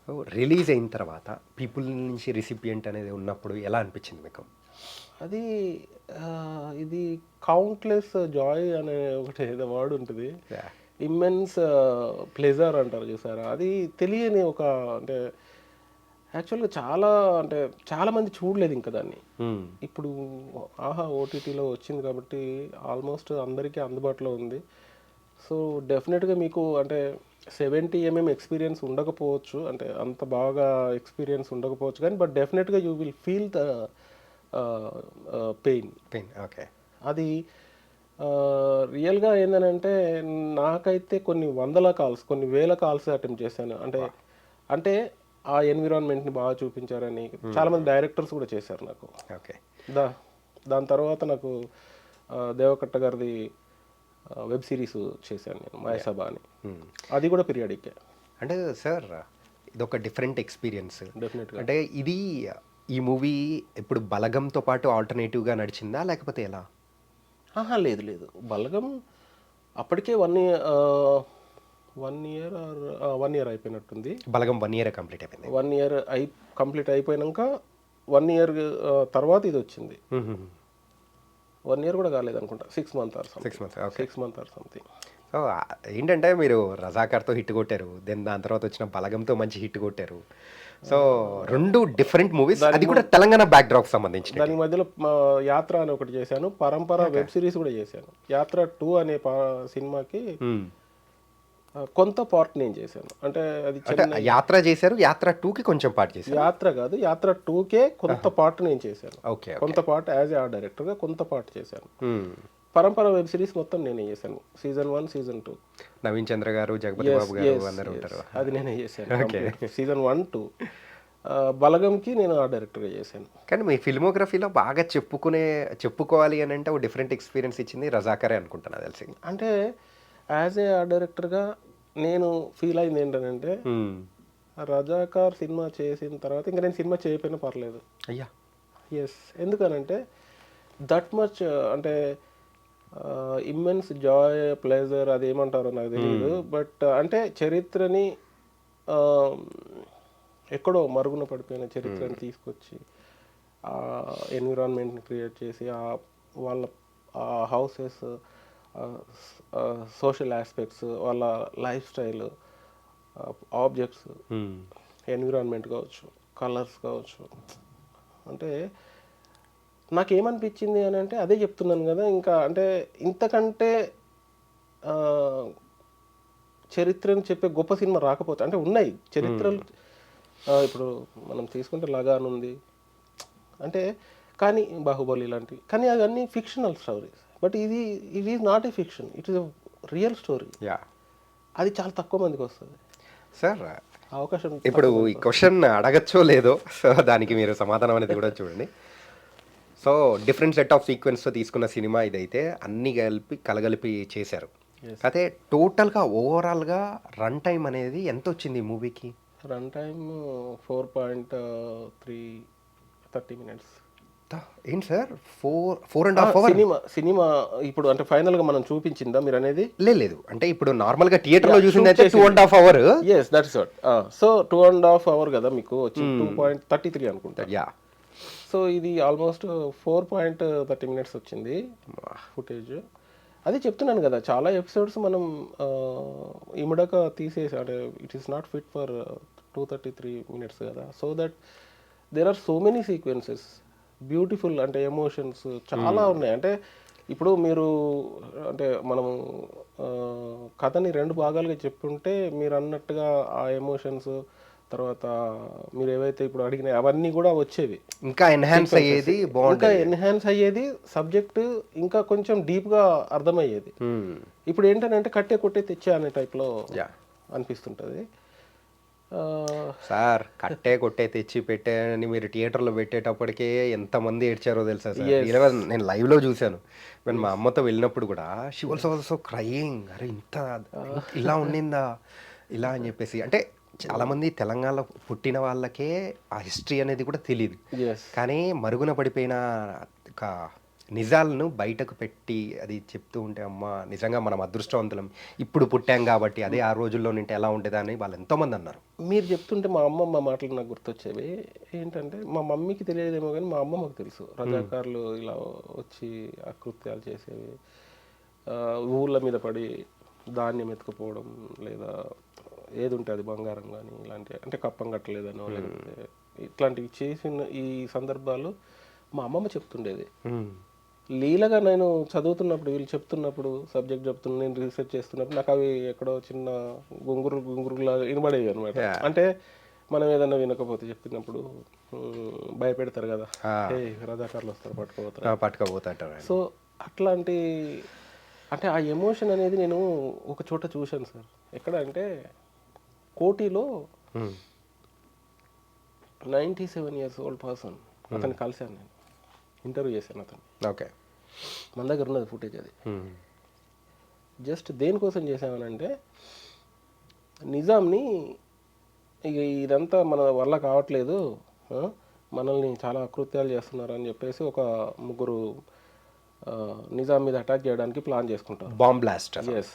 సో రిలీజ్ అయిన తర్వాత పీపుల్ నుంచి రిసిపియంట్ అనేది ఉన్నప్పుడు ఎలా అనిపించింది మీకు? అది ఇది కౌంట్లెస్ జాయ్ అనే ఒకటి ఏదో వర్డ్ ఉంటుంది, ఇమ్మెన్స్ ప్లెజర్ అంటారు చూసారా, అది తెలియని ఒక అంటే యాక్చువల్గా చాలా మంది చూడలేదు ఇంకా దాన్ని. ఇప్పుడు ఆహా ఓటీటీలో వచ్చింది కాబట్టి ఆల్మోస్ట్ అందరికీ అందుబాటులో ఉంది. సో డెఫినెట్గా మీకు అంటే 70 mm ఎక్స్పీరియన్స్ ఉండకపోవచ్చు, అంటే అంత బాగా ఎక్స్పీరియన్స్ ఉండకపోవచ్చు కానీ బట్ డెఫినెట్గా you will feel the pain. Okay. అది రియల్గా ఏంటంటే నాకైతే కొన్ని వందల కాల్స్, కొన్ని వేల కాల్స్ అటెంప్ట్ చేశాను. అంటే ఆ ఎన్విరాన్మెంట్ని బాగా చూపించారని చాలామంది డైరెక్టర్స్ కూడా చేశారు నాకు. ఓకే. దాని తర్వాత నాకు దేవకట్ట గారిది వెబ్ సిరీస్ చేశాను నేను, మాయసభా అని. అది కూడా పీరియాడిక్. అంటే సార్ ఇది ఒక డిఫరెంట్ ఎక్స్పీరియన్స్ డెఫినెట్గా. అంటే ఇది ఈ మూవీ ఇప్పుడు బలగంతో పాటు ఆల్టర్నేటివ్గా నడిచిందా లేకపోతే ఎలా? లేదు, బలగం అప్పటికే 1 year అయిపోయినట్టుంది. బలగం 1 year కంప్లీట్ అయిపోయింది. 1 year కంప్లీట్ అయిపోయినాక 1 year తర్వాత ఇది వచ్చింది. 1 year కూడా కాలేదు అనుకుంటా, 6 months or something. సో ఏంటంటే మీరు రజాకార్తో హిట్ కొట్టారు, దాని తర్వాత వచ్చిన బలగంతో మంచి హిట్ కొట్టారు. సో 2 డిఫరెంట్ మూవీస్, అది కూడా తెలంగాణ బ్యాక్ డ్రాప్ సంబంధించి. దాని మధ్యలో యాత్ర అని ఒకటి చేశాను, పరంపర వెబ్ సిరీస్ కూడా చేశాను. యాత్ర 2 అనే సినిమాకి కొంత పార్ట్ నేను చేశాను. అంటే అది యాత్ర చేశారు, యాత్ర 2కి కొంచెం పార్ట్ చేశారు. యాత్ర కాదు, యాత్ర 2కే కొంత పార్ట్ నేను చేశాను. ఓకే. కొంత పార్ట్ యాజ్ ఏ ఆర్ట్ డైరెక్టర్గా కొంత పార్ట్ చేశాను. పరంపర వెబ్ సిరీస్ మొత్తం నేనే చేశాను, Season 1, Season 2. నవీన్ చంద్ర గారు, జగపతి బాబు గారు అందరూ ఉంటారు. అది నేనే చేశాను, Season 1, 2. బలగంకి నేను ఆర్ట్ డైరెక్టర్గా చేశాను. కానీ మీ ఫిల్మోగ్రఫీలో బాగా చెప్పుకోవాలి అని అంటే ఒక డిఫరెంట్ ఎక్స్పీరియన్స్ ఇచ్చింది రజాకారే అనుకుంటున్నా తెలిసి. అంటే యాజ్ ఏ ఆర్ట్ డైరెక్టర్గా నేను ఫీల్ అయింది ఏంటంటే రజాకార్ సినిమా చేసిన తర్వాత ఇంకా నేను సినిమా చేయకపోయినా పర్లేదు. అయ్యా ఎస్, ఎందుకనంటే దట్ మచ్ అంటే ఇమ్మెన్స్ జాయ్, ప్లెజర్, అది ఏమంటారో నాకు తెలియదు. బట్ అంటే చరిత్రని ఎక్కడో మరుగున పడిపోయిన చరిత్రని తీసుకొచ్చి ఆ ఎన్విరాన్మెంట్ని క్రియేట్ చేసి వాళ్ళ హౌసెస్, సోషల్ ఆస్పెక్ట్స్, వాళ్ళ లైఫ్ స్టైల్, ఆబ్జెక్ట్స్, ఎన్విరాన్మెంట్ కావచ్చు, కలర్స్ కావచ్చు, అంటే నాకేమనిపించింది అని అంటే అదే చెప్తున్నాను కదా, ఇంకా అంటే ఇంతకంటే చరిత్రను చెప్పే గొప్ప సినిమా రాకపోతే, అంటే ఉన్నాయి చరిత్రలు, ఇప్పుడు మనం తీసుకుంటే లగాన్ ఉంది అంటే, కానీ బాహుబలి లాంటివి, కానీ అవన్నీ ఫిక్షనల్ స్టోరీస్. బట్ ఇది is not a fiction, it is real story. అది చాలా తక్కువ మందికి వస్తుంది సార్. అవకాశం ఇప్పుడు ఈ క్వశ్చన్ అడగచ్చో లేదో, సో దానికి మీరు సమాధానం అనేది కూడా చూడండి. సో డిఫరెంట్ సెట్ ఆఫ్ సీక్వెన్స్తో తీసుకున్న సినిమా ఇదైతే అన్ని కలగలిపి చేశారు. అయితే టోటల్గా ఓవరాల్గా రన్ టైం అనేది ఎంత వచ్చింది ఈ మూవీకి? Run time 4.30 minutes. ఏంటి సార్ 4.5 అవర్? సినిమా ఇప్పుడు అంటే ఫైనల్ గా మనం చూపించిందా మీరు అనేది? లేదు, అంటే ఇప్పుడు నార్మల్ గా థియేటర్ లో చూసింది అయితే 2.5 hour. Yes that's what. So 2.5 hour కదా మీకు వచ్చి 2.33 అనుకుంటా. యా. సో ఇది ఆల్మోస్ట్ 4.30 మినిట్స్ వచ్చింది ఫుటేజ్. అది చెప్తున్నాను కదా, చాలా ఎపిసోడ్స్ మనం ఇమడక తీసేసి, అంటే it is not fit for 233 minutes కదా. So that there are so many sequences, beautiful అంటే ఎమోషన్స్ చాలా ఉన్నాయి. అంటే ఇప్పుడు మీరు అంటే మనము కథని 2 భాగాలుగా చెప్పుంటే మీరు అన్నట్టుగా ఆ ఎమోషన్స్ తర్వాత మీరు ఏవైతే ఇప్పుడు అడిగిన అవన్నీ కూడా వచ్చేవి, ఇంకా ఎన్హాన్స్ అయ్యేది, ఇంకా ఎన్హాన్స్ అయ్యేది, సబ్జెక్ట్ ఇంకా కొంచెం డీప్గా అర్థమయ్యేది. ఇప్పుడు ఏంటంటే కట్టే కొట్టే తెచ్చే అనే టైప్లో అనిపిస్తుంటుంది. సార్ కట్టే కొట్టే తెచ్చి పెట్టానని మీరు థియేటర్లో పెట్టేటప్పటికే ఎంతమంది ఏడ్చారో తెలుసా సార్? నేను లైవ్లో చూశాను. నేను మా అమ్మతో వెళ్ళినప్పుడు కూడా షీ వాల్స్ ఆల్సో క్రయింగ్. అరే ఇంత ఇలా ఉండిందా ఇలా అని చెప్పేసి. అంటే చాలామంది తెలంగాణలో పుట్టిన వాళ్ళకే ఆ హిస్టరీ అనేది కూడా తెలియదు, కానీ మరుగున పడిపోయిన ఒక నిజాలను బయటకు పెట్టి అది చెప్తూ ఉంటే అమ్మ నిజంగా మనం అదృష్టవంతులం, ఇప్పుడు పుట్టాం కాబట్టి అదే ఆ రోజుల్లో నింటే ఎలా ఉండేదని వాళ్ళు ఎంతోమంది అన్నారు. మీరు చెప్తుంటే మా అమ్మమ్మ మాటలు నాకు గుర్తొచ్చేవి. ఏంటంటే మా మమ్మీకి తెలియదేమో కానీ మా అమ్మమ్మకు తెలుసు, రజాకారులు ఇలా వచ్చి అకృత్యాలు చేసేవి, ఊళ్ళ మీద పడి ధాన్యం ఎత్తుకుపోవడం, లేదా ఏది ఉంటే అది బంగారం కానీ ఇలాంటి, అంటే కప్పం కట్టలేదనో లేకపోతే ఇట్లాంటివి చేసిన ఈ సందర్భాలు మా అమ్మమ్మ చెప్తుండేది. లీలగా నేను చదువుతున్నప్పుడు, వీళ్ళు చెప్తున్నప్పుడు, సబ్జెక్ట్ చెప్తున్నా, నేను రీసెర్చ్ చేస్తున్నప్పుడు నాకు అవి ఎక్కడో చిన్న గుంగురులాగా వినబడేవి అనమాట. అంటే మనం ఏదన్నా వినకపోతే చెప్పినప్పుడు భయపెడతారు కదా, ఏ రజాకారులు వస్తారు పట్టుకోపోతారు. సో అట్లాంటి అంటే ఆ ఎమోషన్ అనేది నేను ఒక చోట చూశాను సార్. ఎక్కడ అంటే కోటిలో 97 years old పర్సన్, అతన్ని కలిశాను నేను, ఇంటర్వ్యూ చేశాను అతను. ఓకే, మన దగ్గర ఉన్నది ఫుటేజ్. అది జస్ట్ దేనికోసం చేసామనంటే నిజాంని ఇక ఇదంతా మన వల్ల కావట్లేదు, మనల్ని చాలా అకృత్యాలు చేస్తున్నారు అని చెప్పేసి ఒక 3 నిజాం మీద అటాక్ చేయడానికి ప్లాన్ చేసుకుంటారు. Bomb blast. ఎస్.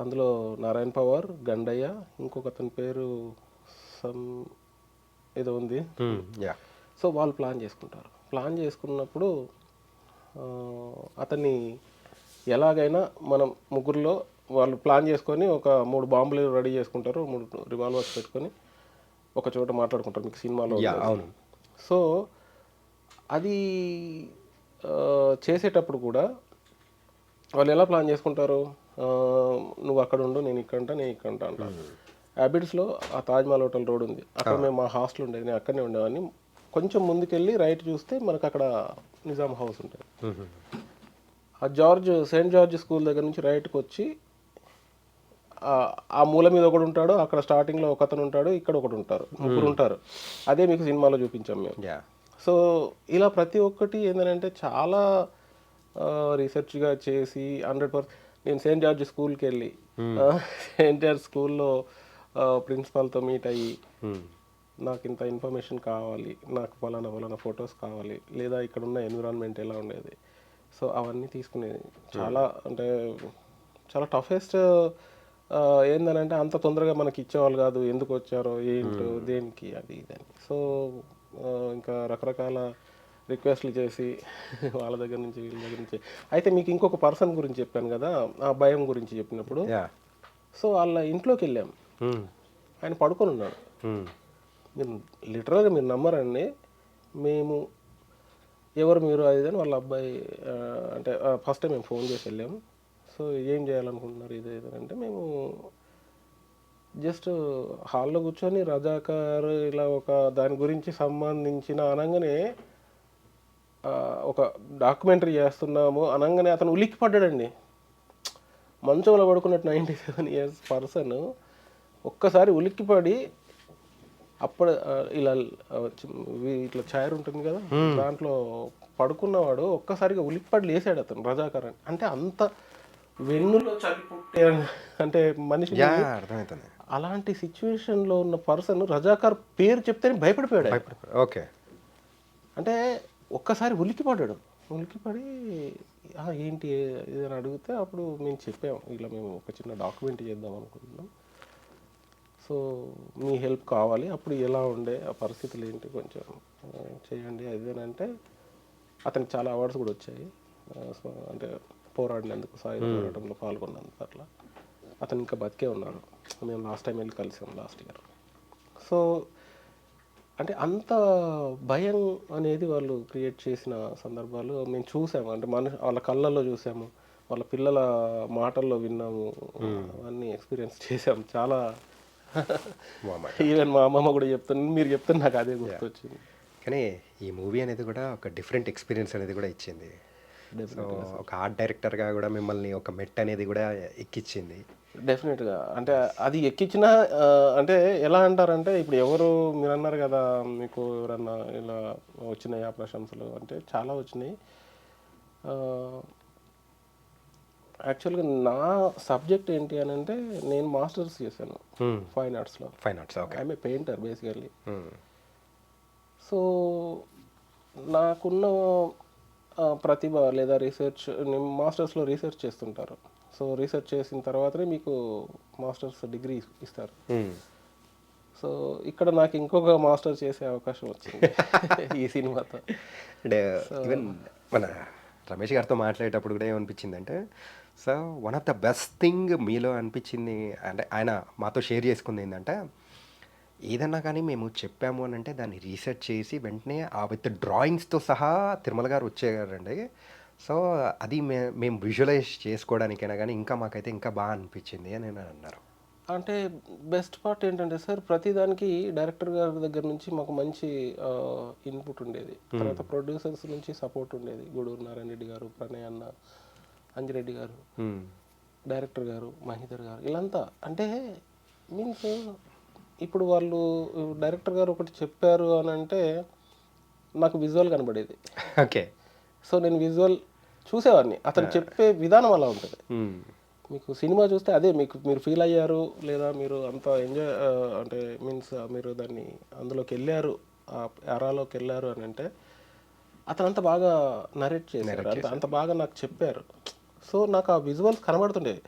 అందులో నారాయణ పవార్, గండయ్య, ఇంకొక అతని పేరు ఏదో ఉంది. సో వాళ్ళు ప్లాన్ చేసుకుంటారు. ప్లాన్ చేసుకున్నప్పుడు అతన్ని ఎలాగైనా మనం ముగ్గురులో వాళ్ళు ప్లాన్ చేసుకొని ఒక 3 బాంబులు రెడీ చేసుకుంటారు, 3 రివాల్వర్స్ పెట్టుకొని ఒక చోట మాట్లాడుకుంటారు. మీకు సినిమాలో అవును. సో అది చేసేటప్పుడు కూడా వాళ్ళు ఎలా ప్లాన్ చేసుకుంటారు, నువ్వు అక్కడ ఉండు, నేను ఇక్కడ అంటాను. హ్యాబిట్స్లో ఆ తాజ్మహల్ హోటల్ రోడ్ ఉంది, అక్కడ మేము మా హాస్టల్ ఉండేది, నేను అక్కడనే ఉండేవాడిని. కొంచెం ముందుకెళ్ళి రైట్ చూస్తే మనకు అక్కడ నిజాం హౌస్ ఉంటుంది. ఆ సెయింట్ జార్జ్ స్కూల్ దగ్గర నుంచి రైట్కి వచ్చి ఆ మూల మీద ఒకడు ఉంటాడు, అక్కడ స్టార్టింగ్లో ఒక అతను ఉంటాడు, ఇక్కడ ఒకడు ఉంటారు, 3 ఉంటారు. అదే మీకు సినిమాలో చూపించాం మేము. సో ఇలా ప్రతి ఒక్కటి ఏంటంటే చాలా రీసెర్చ్గా చేసి 100%. నేను సెయింట్ జార్జ్ స్కూల్కి వెళ్ళి సెయింట్ జార్జ్ స్కూల్లో ప్రిన్సిపాల్తో మీట్ అయ్యి, నాకు ఇంత ఇన్ఫర్మేషన్ కావాలి, నాకు ఫలానా ఫొటోస్ కావాలి, లేదా ఇక్కడ ఉన్న ఎన్విరాన్మెంట్ ఎలా ఉండేది, సో అవన్నీ తీసుకునేది. చాలా అంటే చాలా టఫెస్ట్. ఏందనంటే అంత తొందరగా మనకి ఇచ్చేవాళ్ళు కాదు, ఎందుకు వచ్చారో ఏంటో దేనికి అది ఇదని. సో ఇంకా రకరకాల రిక్వెస్ట్లు చేసి వాళ్ళ దగ్గర నుంచి వీళ్ళ దగ్గర నుంచి. అయితే మీకు ఇంకొక పర్సన్ గురించి చెప్పాను కదా, ఆ భయం గురించి చెప్పినప్పుడు, సో వాళ్ళ ఇంట్లోకి వెళ్ళాం, ఆయన పడుకొని ఉన్నాడు. మీరు లిటరల్గా మీరు నమ్మరండి, మేము ఎవరు మీరు అది అని వాళ్ళ అబ్బాయి అంటే ఫస్ట్ టైం మేము ఫోన్ చేసి వెళ్ళాము. సో ఏం చేయాలనుకుంటున్నారు ఇది అంటే, మేము జస్ట్ హాల్లో కూర్చొని రజాకార్ ఇలా ఒక దాని గురించి సంబంధించిన అనగానే ఒక డాక్యుమెంటరీ చేస్తున్నాము అనగానే అతను ఉలిక్కి పడ్డాడండి. మంచంలో పడుకున్నట్టు 97 years పర్సన్ ఒక్కసారి ఉలిక్కిపడి, అప్పుడు ఇలా ఇట్లా చైర్ ఉంటుంది కదా, దాంట్లో పడుకున్నవాడు ఒక్కసారిగా ఉలిక్కిపడి లేసాడు అతను రజాకార్ అని. అంటే అంత వెన్నులో చలి పుట్టే అంటే మనిషి అర్థమవుతుంది. అలాంటి సిచ్యువేషన్లో ఉన్న పర్సన్ రజాకార్ పేరు చెప్తేనే భయపడిపోయాడు. ఓకే. అంటే ఒక్కసారి ఉలిక్కిపడ్డాడు. ఉలిక్కిపడి ఏంటి ఇది అని అడిగితే అప్పుడు మేము చెప్పాము, ఇలా మేము ఒక చిన్న డాక్యుమెంట్ చేద్దాం అనుకుంటున్నాం, సో మీ హెల్ప్ కావాలి, అప్పుడు ఎలా ఉండే ఆ పరిస్థితులు ఏంటి కొంచెం చేయండి అది అని అంటే అతనికి చాలా అవార్డ్స్ కూడా వచ్చాయి. సో అంటే పోరాడినందుకు, సాయుధ పోరాటంలో పాల్గొన్నందుకు అట్లా. అతను ఇంకా బతికే ఉన్నాడు. మేము లాస్ట్ టైం వెళ్ళి కలిసాం లాస్ట్ ఇయర్. సో అంటే అంత భయం అనేది వాళ్ళు క్రియేట్ చేసిన సందర్భాలు మేము చూసాము. అంటే వాళ్ళ కళ్ళల్లో చూసాము, వాళ్ళ పిల్లల మాటల్లో విన్నాము, అవన్నీ ఎక్స్పీరియన్స్ చేసాము చాలా. ఈవెన్ మా అమ్మమ్మ కూడా చెప్తాను, మీరు చెప్తాను నాకు అదే గుర్తొచ్చింది. కానీ ఈ మూవీ అనేది కూడా ఒక డిఫరెంట్ ఎక్స్పీరియన్స్ అనేది కూడా ఇచ్చింది. సో ఒక ఆర్ట్ డైరెక్టర్గా కూడా మిమ్మల్ని ఒక మెట్ అనేది కూడా ఎక్కించింది. డెఫినెట్గా. అంటే అది ఎక్కించిన అంటే ఎలా అంటారంటే, ఇప్పుడు ఎవరు మీరు అన్నారు కదా మీకు ఎవరన్నా ఇలా వచ్చినాయి ఆ ప్రశంసలు అంటే, చాలా వచ్చినాయి. యాక్చువల్గా నా సబ్జెక్ట్ ఏంటి అని అంటే, నేను మాస్టర్స్ చేశాను ఫైన్ ఆర్ట్స్లో. Fine arts, okay. I'm a painter basically. So నాకున్న ప్రతిభ లేదా రీసెర్చ్, నేను మాస్టర్స్లో రీసెర్చ్ చేస్తుంటారు. సో రీసెర్చ్ చేసిన తర్వాతనే మీకు మాస్టర్స్ డిగ్రీ ఇస్తారు. సో ఇక్కడ నాకు ఇంకొక మాస్టర్ చేసే అవకాశం వచ్చింది ఈ సినిమాతో. అంటే ఈవెన్ మన రమేష్ గారితో మాట్లాడేటప్పుడు కూడా ఏమనిపించిందంటే, so one of the best thing మీలో అనిపించింది అంటే ఆయన మాతో షేర్ చేసుకుంది ఏంటంటే, ఏదన్నా కానీ మేము చెప్పాము అని అంటే దాన్ని రీసెర్చ్ చేసి వెంటనే ఆ విత్ డ్రాయింగ్స్తో సహా తిరుమల గారు వచ్చేయారండి. సో అది మేము విజువలైజ్ చేసుకోవడానికైనా కానీ ఇంకా మాకైతే ఇంకా బాగా అనిపించింది అని అన్నారు. అంటే బెస్ట్ పార్ట్ ఏంటంటే సార్, ప్రతిదానికి డైరెక్టర్ గారి దగ్గర నుంచి మాకు మంచి ఇన్పుట్ ఉండేది. తర్వాత ప్రొడ్యూసర్స్ నుంచి సపోర్ట్ ఉండేది. గూడూరు నారాయణ రెడ్డి గారు, ప్రణయ్ అన్న, అంజిరెడ్డి గారు, డైరెక్టర్ గారు, మహీధర్ గారు, వీళ్ళంతా అంటే మీన్స్ ఇప్పుడు వాళ్ళు డైరెక్టర్ గారు ఒకటి చెప్పారు అని అంటే నాకు విజువల్ కనబడేది. ఓకే. సో నేను విజువల్ చూసేవాడిని, అతను చెప్పే విధానం అలా ఉంటుంది. మీకు సినిమా చూస్తే అదే మీరు ఫీల్ అయ్యారు, లేదా మీరు అంత ఎంజాయ్ అంటే మీన్స్ మీరు దాన్ని అందులోకి వెళ్ళారు, ఆ ఎరాలోకి వెళ్ళారు అని అంటే అతను అంత బాగా నరేట్ చేశారు, అంత బాగా నాకు చెప్పారు. సో నాకు ఆ విజువల్స్ కనబడుతుండేవి.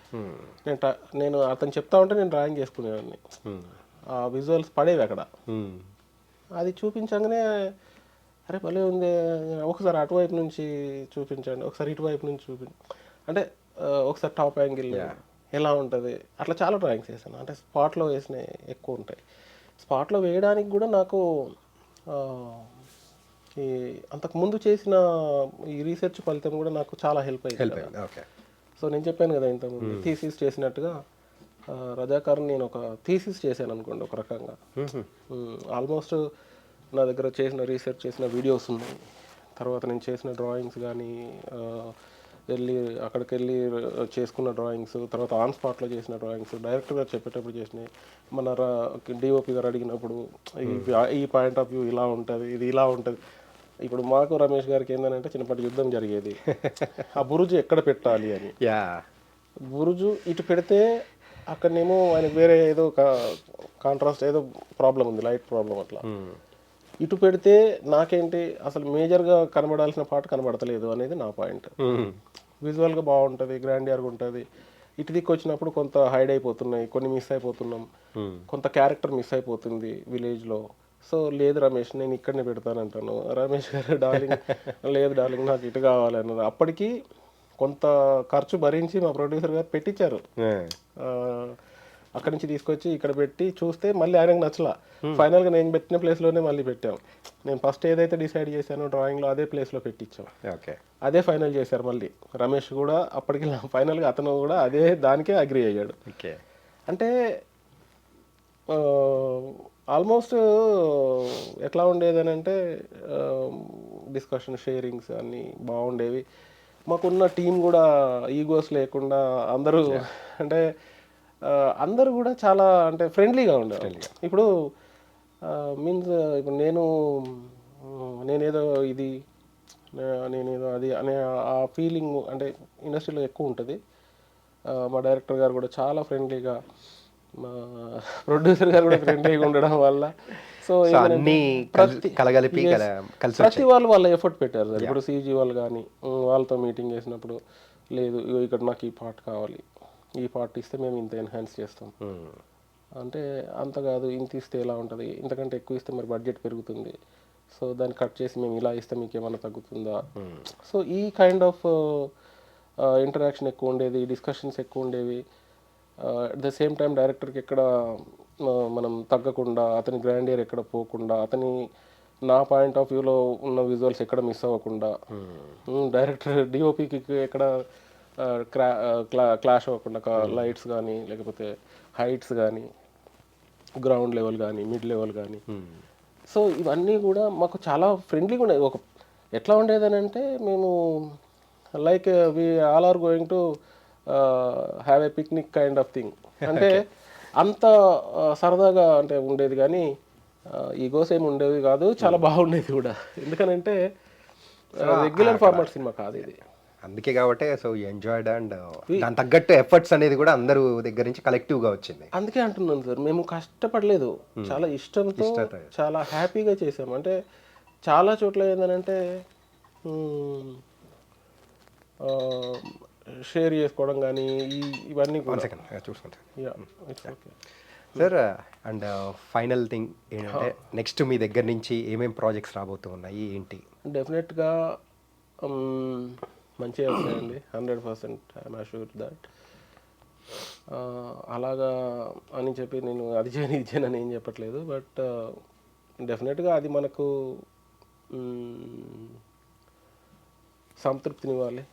నేను అతను చెప్తా ఉంటే నేను డ్రాయింగ్ చేసుకునేవాడిని. ఆ విజువల్స్ పడేవి అక్కడ. అది చూపించగానే అరే భలే ఉంది, ఒకసారి అటువైపు నుంచి చూపించండి, ఒకసారి ఇటువైపు నుంచి అంటే ఒకసారి టాప్ యాంగిల్ ఎలా ఉంటుంది, అట్లా చాలా డ్రాయింగ్స్ వేసాను. అంటే స్పాట్లో వేసినవి ఎక్కువ ఉంటాయి. స్పాట్లో వేయడానికి కూడా నాకు ఈ అంతకుముందు చేసిన ఈ రీసెర్చ్ ఫలితం కూడా నాకు చాలా హెల్ప్ అయింది. సో నేను చెప్పాను కదా ఇంతకుముందు థీసిస్ చేసినట్టుగా రజాకార్ నేను ఒక థీసిస్ చేశాను అనుకోండి ఒక రకంగా. ఆల్మోస్ట్ నా దగ్గర చేసిన రీసెర్చ్ చేసిన వీడియోస్ ఉన్నాయి, తర్వాత నేను చేసిన డ్రాయింగ్స్ కానీ, అక్కడికి వెళ్ళి చేసుకున్న డ్రాయింగ్స్, తర్వాత ఆన్ స్పాట్లో చేసిన డ్రాయింగ్స్, డైరెక్టర్ గారు చెప్పేటప్పుడు చేసినాయి, మన డిఓపి గారు అడిగినప్పుడు ఈ పాయింట్ ఆఫ్ వ్యూ ఇలా ఉంటుంది, ఇది ఇలా ఉంటుంది. ఇప్పుడు మాకు రమేష్ గారికి ఏంటంటే చిన్నప్పటి యుద్ధం జరిగేది, ఆ బురుజు ఎక్కడ పెట్టాలి అని. బురుజు ఇటు పెడితే అక్కడనేమో ఆయనకు వేరే ఏదో కాంట్రాస్ట్ ఏదో ప్రాబ్లం ఉంది, లైట్ ప్రాబ్లం, అట్లా ఇటు పెడితే నాకేంటి అసలు మేజర్గా కనబడాల్సిన పాట కనబడతలేదు అనేది నా పాయింట్. విజువల్గా బాగుంటుంది, గ్రాండియర్గా ఉంటుంది. ఇటు దిక్కు వచ్చినప్పుడు కొంత హైడ్ అయిపోతున్నాయి, కొన్ని మిస్ అయిపోతున్నాం, కొంత క్యారెక్టర్ మిస్ అయిపోతుంది విలేజ్లో. సో లేదు రమేష్ నేను ఇక్కడనే పెడతానంటాను. రమేష్ గారు డార్లింగ్ లేదు డార్లింగ్ నాకు ఇటు కావాలన్నారు. అప్పటికి కొంత ఖర్చు భరించి మా ప్రొడ్యూసర్ గారు పెట్టించారు. అక్కడి నుంచి తీసుకొచ్చి ఇక్కడ పెట్టి చూస్తే మళ్ళీ ఆయనకు నచ్చలా. ఫైనల్గా నేను పెట్టిన ప్లేస్లోనే మళ్ళీ పెట్టాం. నేను ఫస్ట్ ఏదైతే డిసైడ్ చేశానో డ్రాయింగ్లో అదే ప్లేస్లో పెట్టించాం. అదే ఫైనల్ చేశారు మళ్ళీ రమేష్ కూడా. అప్పటికి ఫైనల్గా అతను కూడా అదే దానికే అగ్రి అయ్యాడు. అంటే ఆల్మోస్ట్ ఎట్లా ఉండేదని అంటే డిస్కషన్ షేరింగ్స్ అన్నీ బాగుండేవి. మాకున్న టీం కూడా ఈగోస్ లేకుండా అందరూ అంటే అందరూ కూడా చాలా అంటే ఫ్రెండ్లీగా ఉండేవాళ్ళు. ఇప్పుడు మీన్స్ ఇప్పుడు నేనేదో ఇది నేనేదో అది అనే ఆ ఫీలింగ్ అంటే ఇండస్ట్రీలో ఎక్కువ ఉంటుంది. మా డైరెక్టర్ గారు కూడా చాలా ఫ్రెండ్లీగా, మా ప్రొడ్యూసర్ గారు కూడా ఫ్రెండ్లీగా ఉండడం వల్ల సో సో అన్నీ కలగలిపి కలిసి ప్రతి వాళ్ళు వాళ్ళ ఎఫర్ట్ పెట్టారు సార్. ఇప్పుడు సీజీ వాళ్ళు కానీ వాళ్ళతో మీటింగ్ చేసినప్పుడు లేదు ఇగో ఇక్కడ నాకు ఈ పార్ట్ కావాలి, ఈ పార్ట్ ఇస్తే మేము ఇంత ఎన్హాన్స్ చేస్తాం అంటే, అంత కాదు ఇంత ఇస్తే ఎలా ఉంటుంది, ఇంతకంటే ఎక్కువ ఇస్తే మరి బడ్జెట్ పెరుగుతుంది, సో దాన్ని కట్ చేసి మేము ఇలా ఇస్తే మీకు ఏమైనా తగ్గుతుందా. సో ఈ కైండ్ ఆఫ్ ఇంటరాక్షన్ ఎక్కువ ఉండేది, డిస్కషన్స్ ఎక్కువ ఉండేవి. అట్ ద సేమ్ టైం డైరెక్టర్కి ఎక్కడ మనం తగ్గకుండా, అతని గ్రాండియర్ ఎక్కడ పోకుండా, అతని నా పాయింట్ ఆఫ్ వ్యూలో ఉన్న విజువల్స్ ఎక్కడ మిస్ అవ్వకుండా, డైరెక్టర్ డిఓపికి ఎక్కడ క్లాష్ అవ్వకుండా, లైట్స్ కానీ లేకపోతే హైట్స్ కానీ గ్రౌండ్ లెవెల్ కానీ మిడ్ లెవెల్ కానీ. సో ఇవన్నీ కూడా మాకు చాలా ఫ్రెండ్లీగా ఉండేది. ఒక ఎట్లా ఉండేదని అంటే, మేము like we all are going to have a picnic kind of thing. అంటే అంత సరదాగా అంటే ఉండేది, కానీ ఈగోస్ ఏమి ఉండేవి కాదు, చాలా బాగుండేది కూడా. ఎందుకనంటే రెగ్యులర్ ఫార్మాట్ సినిమా కాదు ఇది. అందుకే కాబట్టి సో ఎంజాయ్డ్ అండ్ దాని తగ్గట్టు ఎఫర్ట్స్ అనేది కూడా అందరూ దగ్గర నుంచి కలెక్టివ్గా వచ్చింది. అందుకే అంటున్నాను సార్, మేము కష్టపడలేదు, చాలా ఇష్టంతో చాలా హ్యాపీగా చేసాము. అంటే చాలా చోట్ల ఏంటంటే షేర్ చేసుకోవడం కానీ ఇవన్నీ చూసుకుంటాను okay sir. And final thing ఏంటంటే నెక్స్ట్ మీ దగ్గర నుంచి ఏమేమి ప్రాజెక్ట్స్ రాబోతూ ఉన్నాయి ఏంటి? డెఫినెట్గా మంచిగా వస్తాయండి, 100% ఐఎమ్ అష్యూర్ దట్. అలాగా అని చెప్పి నేను అది చేయను ఇది చేయను అని ఏం చెప్పట్లేదు, బట్ డెఫినెట్గా అది మనకు సంతృప్తినివ్వాలి.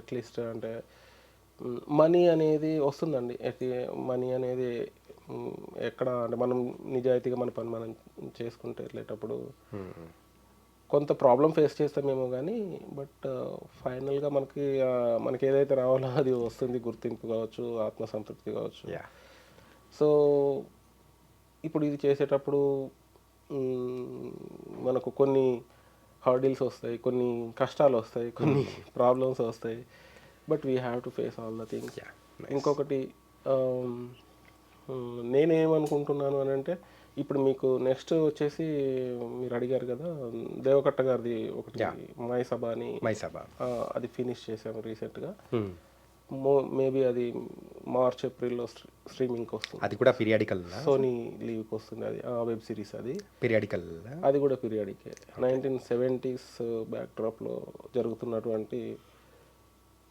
అట్లీస్ట్ అంటే మనీ అనేది వస్తుందండి, మనీ అనేది ఎక్కడ అంటే మనం నిజాయితీగా మన పని మనం చేసుకుంటే వెళ్ళేటప్పుడు కొంత ప్రాబ్లం ఫేస్ చేస్తామేమో కానీ, బట్ ఫైనల్గా మనకి ఏదైతే రావాలో అది వస్తుంది, గుర్తింపు కావచ్చు, ఆత్మసంతృప్తి కావచ్చు. సో ఇప్పుడు ఇది చేసేటప్పుడు మనకు కొన్ని హర్డిల్స్ వస్తాయి, కొన్ని కష్టాలు వస్తాయి, కొన్ని ప్రాబ్లమ్స్ వస్తాయి, but we have to face all the things. ఇంకొకటి నేనేమనుకుంటున్నాను అని అంటే, ఇప్పుడు మీకు నెక్స్ట్ వచ్చేసి మీరు అడిగారు కదా, దేవకట్ట గారిది ఒకటి మైసభ అని, అది ఫినిష్ చేసాము రీసెంట్గా. మేబీ అది మార్చ్ ఏప్రిల్లో స్ట్రీమింగ్కి వస్తుంది. అది కూడా పీరియాడికల్, సోనీ లీవ్కి వస్తుంది. అది వెబ్ సిరీస్, అది పీరియాడికల్, అది కూడా పీరియాడికే. 1970s బ్యాక్డ్రాప్లో జరుగుతున్నటువంటి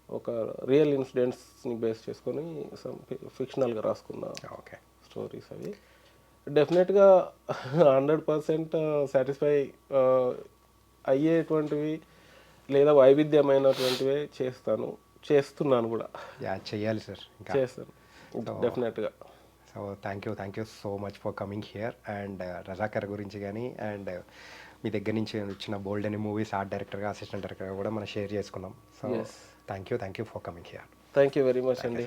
ఒక రియల్ ఇన్సిడెంట్స్ని బేస్ చేసుకొని ఫిక్షనల్గా రాసుకున్న స్టోరీస్ అవి. డెఫినెట్గా 100% సాటిస్ఫై అయ్యేటువంటివి లేదా వైవిధ్యమైనటువంటివే చేస్తున్నాను కూడా. చేయాలి సార్, చేస్తాను డెఫినెట్గా. So thank you so much for coming here. And Razakar గురించి కానీ అండ్ మీ దగ్గర నుంచి వచ్చిన బోల్డ్ అనే మూవీస్ ఆర్ట్ డైరెక్టర్గా, అసిస్టెంట్ డైరెక్టర్గా కూడా మనం షేర్ చేసుకున్నాం. So thank you for coming here. Thank you very much అండి.